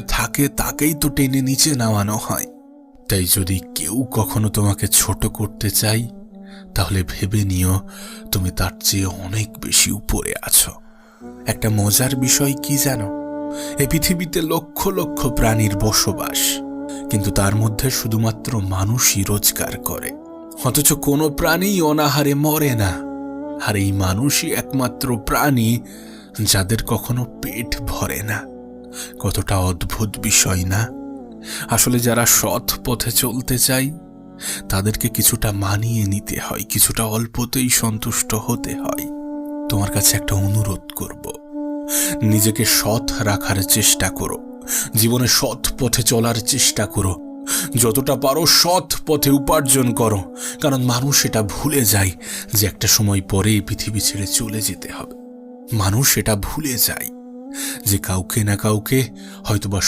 থাকে তাকেই তো টেনে নিচে নামানো হয়। তাই যদি কেউ কখনো তোমাকে ছোট করতে চাই, তাহলে ভেবে নিও তুমি তার চেয়ে অনেক বেশি উপরে আছো। একটা মজার বিষয় কি জানো? এই পৃথিবীতে লক্ষ লক্ষ প্রাণীর বসবাস, কিন্তু তার মধ্যে শুধুমাত্র মানুষই রোজগার করে, অথচ কোনো প্রাণী অনাহারে মরে না। আর এই মানুষই একমাত্র প্রাণী যাদের কখনো পেট ভরে না। কতটা অদ্ভুত বিষয় না? আসলে যারা সৎ পথে চলতে চায় তাদেরকে কিছুটা মানিয়ে নিতে হয়, কিছুটা অল্পতেই সন্তুষ্ট হতে হয়। তোমার কাছে একটা অনুরোধ করব, নিজেকে সৎ রাখার চেষ্টা করো, জীবনে সৎ পথে চলার চেষ্টা করো, যতটা পারো সৎ পথে উপার্জন করো। কারণ মানুষ এটা ভুলে যায় যে একটা সময় পরে এই পৃথিবী ছেড়ে চলে যেতে হবে। মানুষ এটা ভুলে যায় যে কাউকে না কাউকে হয়তোবা